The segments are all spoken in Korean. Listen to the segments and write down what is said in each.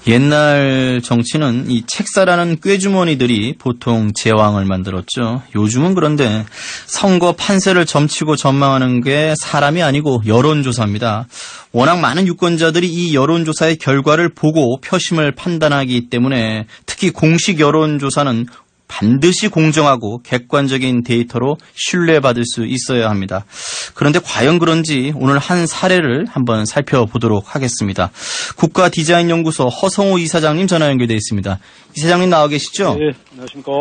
옛날 정치는 이 책사라는 꾀주머니들이 보통 제왕을 만들었죠. 요즘은 그런데 선거 판세를 점치고 전망하는 게 사람이 아니고 여론조사입니다. 워낙 많은 유권자들이 이 여론조사의 결과를 보고 표심을 판단하기 때문에 특히 공식 여론조사는 반드시 공정하고 객관적인 데이터로 신뢰받을 수 있어야 합니다. 그런데 과연 그런지 오늘 한 사례를 한번 살펴보도록 하겠습니다. 국가디자인연구소 허성호 이사장님 전화 연결되어 있습니다. 이사장님 나와 계시죠? 네, 안녕하십니까.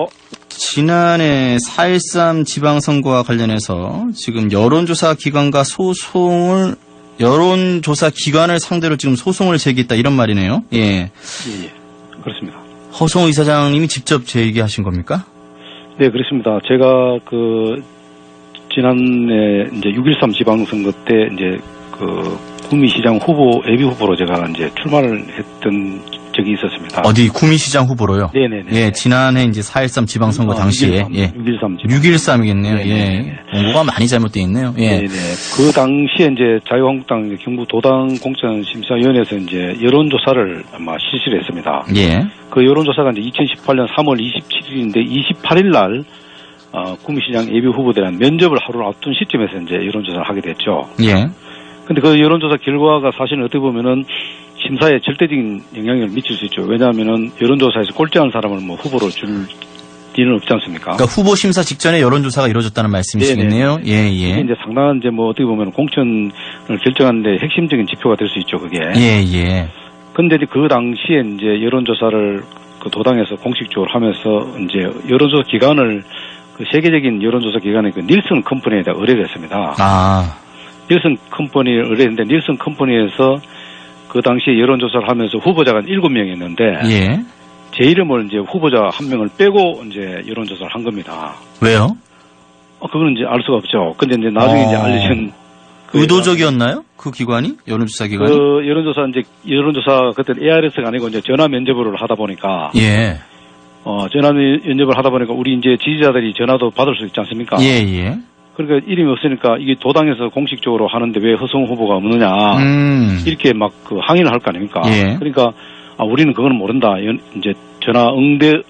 지난해 4.13 지방선거와 관련해서 지금 여론조사 기관과 여론조사 기관을 상대로 지금 소송을 제기했다 이런 말이네요. 예, 그렇습니다. 허성호 이사장님이 직접 제기하신 겁니까? 네, 그렇습니다. 제가 지난해 이제 6.13 지방선거 때 이제 구미시장 후보, 예비 후보로 제가 이제 출마를 했던 적이 있었습니다. 어디 구미시장 후보로요? 네네네. 예, 지난해 이제 4.13 지방선거 당시에 6.13이겠네요. 예. 공고가 많이 잘못되어 있네요. 예. 네네. 그 당시에 이제 자유한국당 경부 도당공천심사위원회에서 이제 여론조사를 아마 실시를 했습니다. 예. 그 여론조사가 이제 2018년 3월 27일인데 28일 날 구미시장 예비 후보들한 면접을 하루를 앞둔 시점에서 이제 여론조사를 하게 됐죠. 예. 근데 그 여론조사 결과가 사실은 어떻게 보면은 심사에 절대적인 영향을 미칠 수 있죠. 왜냐하면은 여론조사에서 꼴찌한 사람을 뭐 후보로 줄 리는 없지 않습니까? 그러니까 후보 심사 직전에 여론조사가 이루어졌다는 말씀이시겠네요. 예, 예. 이게 이제 상당한 이제 뭐 어떻게 보면 공천을 결정하는데 핵심적인 지표가 될 수 있죠, 그게. 예, 예. 근데 이제 그 당시에 이제 여론조사를 그 도당에서 공식적으로 하면서 이제 여론조사 기관을 그 세계적인 여론조사 기관의 그 닐슨 컴퍼니에다 의뢰를 했습니다. 닐슨 컴퍼니를 의뢰했는데 닐슨 컴퍼니에서 그 당시에 여론조사를 하면서 후보자가 7명이었는데 예. 제 이름을 이제 후보자 한 명을 빼고 이제 여론조사를 한 겁니다. 왜요? 그거는 이제 알 수가 없죠. 근데 이제 나중에 이제 알려진 의도적이었나요? 그 기관이? 여론조사 기관이? 여론조사 그때 ARS가 아니고 이제 전화 면접을 하다 보니까 예. 전화 면접을 하다 보니까 우리 이제 지지자들이 전화도 받을 수 있지 않습니까? 예, 예. 그러니까 이름이 없으니까 이게 도당에서 공식적으로 하는데 왜 허성호 후보가 없느냐 이렇게 막 그 항의를 할 거 아닙니까? 예. 그러니까 우리는 그거는 모른다. 이제 전화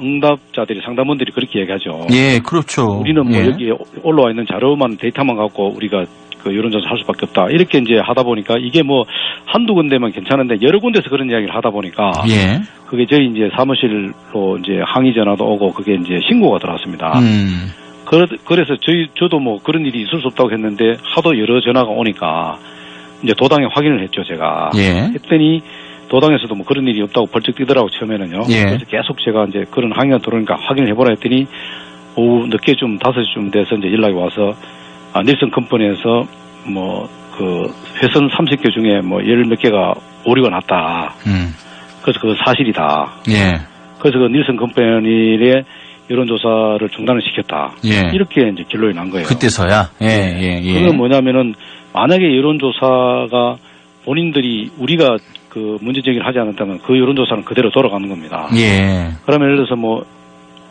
응답자들이 상담원들이 그렇게 얘기하죠. 예, 그렇죠. 우리는 뭐 예. 여기 올라와 있는 자료만 데이터만 갖고 우리가 그 여론조사 할 수밖에 없다. 이렇게 이제 하다 보니까 이게 뭐 한두 군데만 괜찮은데 여러 군데서 그런 이야기를 하다 보니까 예. 그게 저희 이제 사무실로 이제 항의 전화도 오고 그게 이제 신고가 들어왔습니다. 그래서 저도 뭐 그런 일이 있을 수 없다고 했는데 하도 여러 전화가 오니까 이제 도당에 확인을 했죠, 제가. 예. 했더니 도당에서도 뭐 그런 일이 없다고 벌쩍 뛰더라고, 처음에는요. 예. 그래서 계속 제가 이제 그런 항의가 들어오니까 확인을 해보라 했더니 오후 늦게 좀 5시쯤 돼서 이제 연락이 와서 닐슨 컴퍼니에서 뭐 그 회선 30개 중에 뭐 10몇 개가 오류가 났다. 그래서 그거 사실이다. 예. 그래서 그 닐슨 컴퍼니의 여론조사를 중단을 시켰다. 예. 이렇게 이제 결론이 난 거예요. 그때서야? 예. 그건 뭐냐면은 만약에 여론조사가 본인들이 우리가 그 문제제기를 하지 않았다면 그 여론조사는 그대로 돌아가는 겁니다. 예. 그러면 예를 들어서 뭐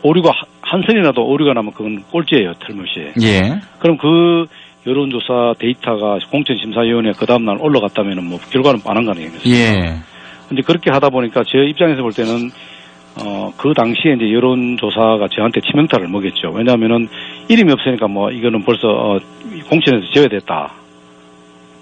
오류가 한 선이라도 오류가 나면 그건 꼴찌예요, 틀림없이. 예. 그럼 그 여론조사 데이터가 공천심사위원회 그 다음날 올라갔다면은 뭐 결과는 뻔한 거 아니겠습니까? 예. 근데 그렇게 하다 보니까 제 입장에서 볼 때는 그 당시에 이제 여론조사가 저한테 치명타를 먹였죠. 왜냐하면은 이름이 없으니까 뭐 이거는 벌써 공천에서 제외됐다.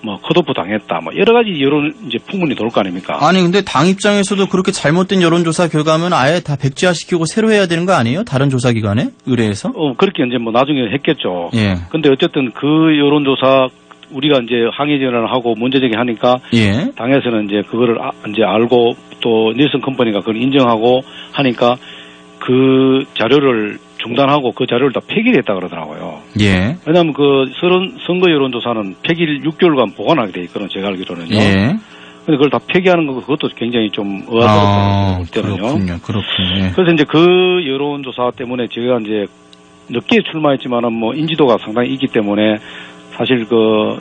뭐 컷오프 당했다. 뭐 여러 가지 여론 이제 풍문이 돌 거 아닙니까? 아니 근데 당 입장에서도 그렇게 잘못된 여론조사 결과면 아예 다 백지화시키고 새로 해야 되는 거 아니에요? 다른 조사기관에 의뢰해서? 그렇게 이제 뭐 나중에 했겠죠. 예. 근데 어쨌든 그 여론조사 우리가 이제 항의 전화를 하고 문제제기 하니까 예. 당에서는 이제 그거를 이제 알고 또 닐슨 컴퍼니가 그걸 인정하고 하니까 그 자료를 중단하고 그 자료를 다 폐기를 했다 그러더라고요. 예. 왜냐하면 그 선거 여론조사는 폐기를 6개월간 보관하게 돼 있거든요. 제가 알기로는요. 예. 근데 그걸 다 폐기하는 거 그것도 굉장히 좀 의아스럽다고 볼 때는요. 그렇군요. 그래서 이제 그 여론조사 때문에 제가 이제 늦게 출마했지만은 뭐 인지도가 상당히 있기 때문에 사실 그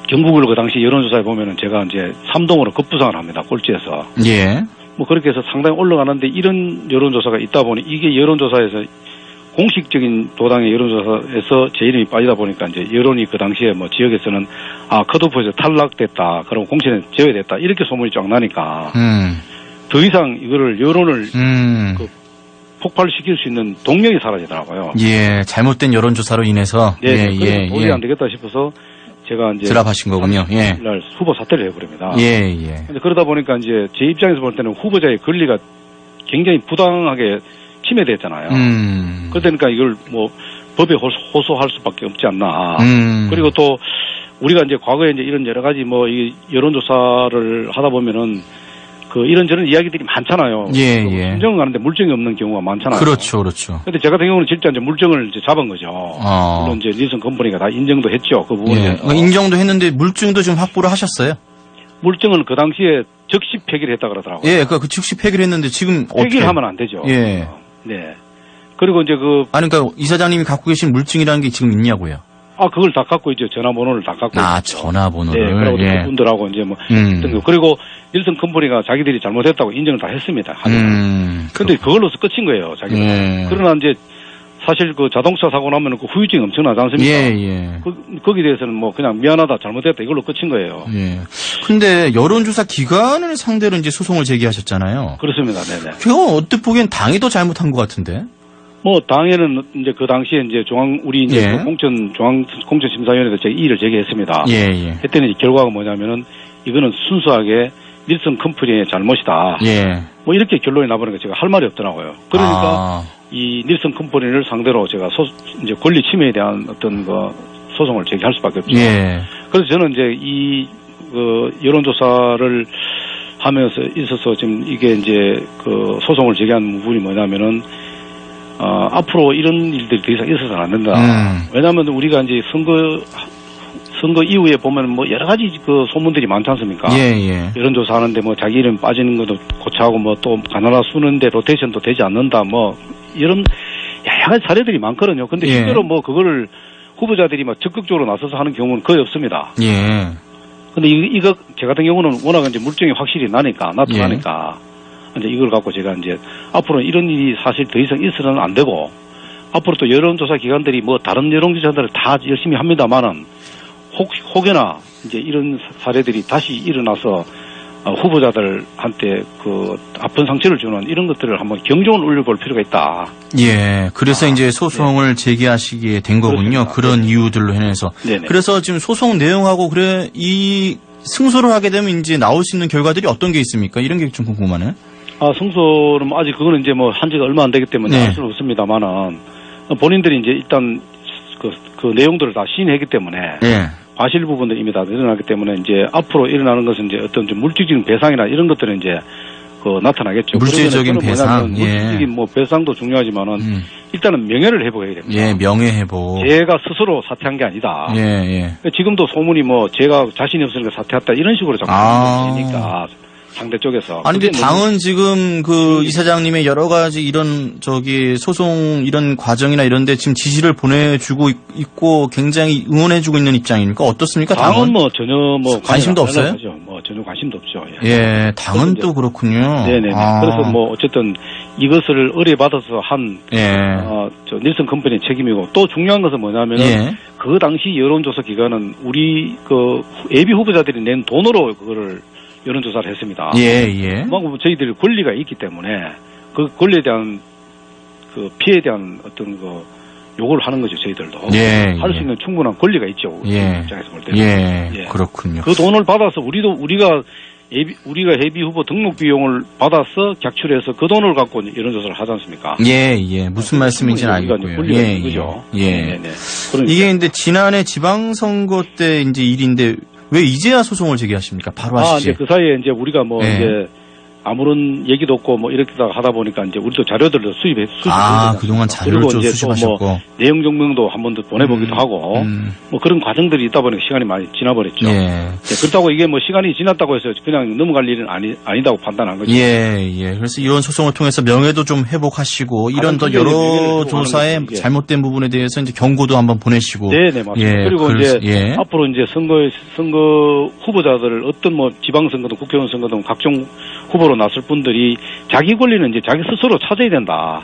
경북을 그 당시 여론조사에 보면은 제가 이제 3동으로 급부상을 합니다. 꼴찌에서. 예. 뭐 그렇게 해서 상당히 올라가는데 이런 여론조사가 있다 보니 이게 여론조사에서 공식적인 도당의 여론조사에서 제 이름이 빠지다 보니까 이제 여론이 그 당시에 뭐 지역에서는 컷오프에서 탈락됐다. 그럼 공천에 제외됐다. 이렇게 소문이 쫙 나니까 더 이상 이거를 여론을 그 폭발시킬 수 있는 동력이 사라지더라고요. 예, 잘못된 여론조사로 인해서. 네, 예, 도저히 안 되겠다 싶어서 제가 이제 드랍하신 거군요. 예. 날 후보 사퇴를 해버립니다. 예, 예. 근데 그러다 보니까 이제 제 입장에서 볼 때는 후보자의 권리가 굉장히 부당하게 침해됐잖아요. 그러니까 이걸 뭐 법에 호소할 수밖에 없지 않나. 그리고 또 우리가 이제 과거에 이제 이런 여러 가지 뭐 이 여론조사를 하다 보면은 그 이런저런 이야기들이 많잖아요. 예, 예. 심정을 가는데 물증이 없는 경우가 많잖아요. 그렇죠, 그렇죠. 근데 제 같은 경우는 진짜 이제 물증을 이제 잡은 거죠. 물론 이제 닐슨 컴퍼니가 다 인정도 했죠. 그 부분에. 예. 인정도 했는데 물증도 좀 확보를 하셨어요? 물증을 그 당시에 즉시 폐기를 했다 그러더라고요. 예, 그 즉시 폐기를 했는데 지금 폐기를 하면 안 되죠. 예. 네. 그리고 이제 그러니까 이사장님이 갖고 계신 물증이라는 게 지금 있냐고요? 그걸 다 갖고 있죠. 전화번호를 다 갖고 있죠. 전화번호를. 네, 그리고 예. 그분들하고 이제 뭐 그리고 닐슨 컴퍼니가 자기들이 잘못했다고 인정을 다 했습니다. 근데 그걸로서 끝인 거예요. 자기들. 그러나 이제 사실 그 자동차 사고 나면 그 후유증이 엄청나지 않습니까? 예, 예. 거기에 대해서는 뭐 그냥 미안하다, 잘못했다 이걸로 끝인 거예요. 예. 근데 여론조사 기관을 상대로 이제 소송을 제기하셨잖아요. 그렇습니다. 네네. 그거 어떻게 보기엔 당이 더 잘못한 것 같은데? 뭐 당에는 이제 그 당시에 이제 우리 이제 그 공천심사위원회에서 제가 이의를 제기했습니다. 예, 예. 했더니 이제 결과가 뭐냐면은 이거는 순수하게 닐슨 컴퍼니의 잘못이다. 예. 뭐 이렇게 결론이 나버리니까 제가 할 말이 없더라고요. 그러니까 이 닐슨 컴퍼니를 상대로 제가 이제 권리 침해에 대한 어떤 그 소송을 제기할 수밖에 없죠. 예. 그래서 저는 이제 이 여론조사를 하면서 있어서 지금 이게 이제 그 소송을 제기한 부분이 뭐냐면은 앞으로 이런 일들이 더 이상 있어서는 안 된다. 왜냐하면 우리가 이제 선거 이후에 보면 뭐 여러 가지 그 소문들이 많지 않습니까? 예, 예. 여론조사 하는데 뭐 자기 이름 빠지는 것도 고쳐하고 뭐 또 가나다 쓰는데 로테이션도 되지 않는다. 뭐 이런 여러 가지 사례들이 많거든요. 근데 실제로 뭐 그거를 후보자들이 막 적극적으로 나서서 하는 경우는 거의 없습니다. 예. 근데 이거 제 같은 경우는 워낙 이제 물증이 확실히 나타나니까 이제 이걸 갖고 제가 이제 앞으로 이런 일이 사실 더 이상 있어서는 안 되고 앞으로 또 여론조사 기관들이 뭐 다른 여론조사들을 다 열심히 합니다만은 혹여나 이제 이런 사례들이 다시 일어나서 후보자들한테 그 아픈 상처를 주는 이런 것들을 한번 경종을 울려볼 필요가 있다. 예, 그래서 이제 소송을 제기하시게 된 거군요. 그렇습니다. 그런 이유들로 인해서. 네네. 그래서 지금 소송 내용하고 이 승소를 하게 되면 이제 나올 수 있는 결과들이 어떤 게 있습니까? 이런 게 좀 궁금하네. 승소는 뭐 아직 그거는 이제 뭐 한 지가 얼마 안 되기 때문에 알 수는 없습니다만은 본인들이 이제 일단 그 내용들을 다 시인했기 때문에 과실 부분들이 이미 다 드러나기 때문에 이제 앞으로 일어나는 것은 이제 어떤 좀 물질적인 배상이나 이런 것들은 이제 나타나겠죠. 물질적인 배상, 물질적인 뭐 배상도 중요하지만은 일단은 명예를 회복해야 됩니다. 예, 명예 회복. 제가 스스로 사퇴한 게 아니다. 예, 예. 지금도 소문이 뭐 제가 자신이 없으니까 사퇴했다 이런 식으로 자꾸 되니까 상대 쪽에서. 아니, 근데 당은 지금 이사장님의 여러 가지 이런 소송 이런 과정이나 이런데 지금 지시를 보내주고 있고 굉장히 응원해주고 있는 입장입니까? 어떻습니까? 당은 뭐 전혀 뭐 관심도 없어요? 뭐 전혀 관심도 없죠. 예, 당은 또 그렇군요. 네네. 그래서 뭐 어쨌든 이것을 의뢰받아서 한 닐슨 컴퍼니의 책임이고 또 중요한 것은 뭐냐면은 그 당시 여론조사 기관은 우리 예비 후보자들이 낸 돈으로 그거를 여론조사를 했습니다. 예. 저희들이 권리가 있기 때문에 그 권리에 대한 그 피해에 대한 어떤 요구를 하는 거죠, 저희들도. 할 수 있는 충분한 권리가 있죠. 입장에서 볼 때는. 그렇군요. 그 돈을 받아서 우리가 예비 후보 등록 비용을 받아서 객출해서 그 돈을 갖고 여론조사를 하지 않습니까? 예. 무슨 말씀인지는 알겠고요. 네네. 이게 근데 지난해 지방선거 때 이제 일인데 왜 이제야 소송을 제기하십니까? 바로 하시지. 이제 그 사이에 이제 우리가 이제 아무런 얘기도 없고 이렇게 하다 보니까 이제 우리도 자료들을 수집했죠. 그동안 자료를 좀 수집하셨고. 내용 증명도 한 번 더 보내보기도 하고 그런 과정들이 있다 보니까 시간이 많이 지나버렸죠. 그렇다고 이게 시간이 지났다고 해서 그냥 넘어갈 일은 아니다고 판단한 거죠. 그래서 이런 소송을 통해서 명예도 좀 회복하시고 이런 더 여러 조사의 잘못된 부분에 대해서 이제 경고도 한번 보내시고. 네네, 맞습니다. 그리고 이제 앞으로 이제 선거 후보자들을 어떤 지방선거든 국회의원 선거든 각종 후보로 나설 분들이 자기 권리는 이제 자기 스스로 찾아야 된다.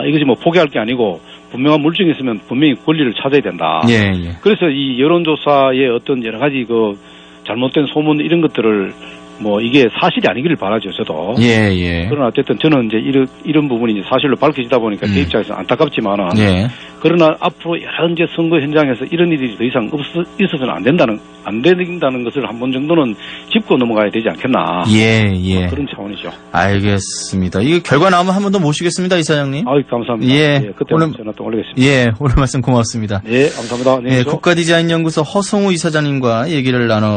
이것이 포기할 게 아니고 분명한 물증이 있으면 분명히 권리를 찾아야 된다. 그래서 이 여론조사의 어떤 여러 가지 잘못된 소문 이런 것들을 뭐 이게 사실이 아니기를 바라죠, 저도. 예, 예. 그러나 어쨌든 저는 이제 이런 부분이 이제 사실로 밝혀지다 보니까 제 입장에서 안타깝지만은. 예. 그러나 앞으로 여러 이제 선거 현장에서 이런 일이 더 이상 있어서는 안 된다는 것을 한 번 정도는 짚고 넘어가야 되지 않겠나. 예, 예. 그런 차원이죠. 알겠습니다. 이거 결과 나오면 한 번 더 모시겠습니다, 이사장님. 아유, 감사합니다. 예. 그때 오늘 전화 또 올리겠습니다. 예, 오늘 말씀 고맙습니다. 예, 감사합니다. 예, 국가디자인연구소 허성우 이사장님과 얘기를 나눠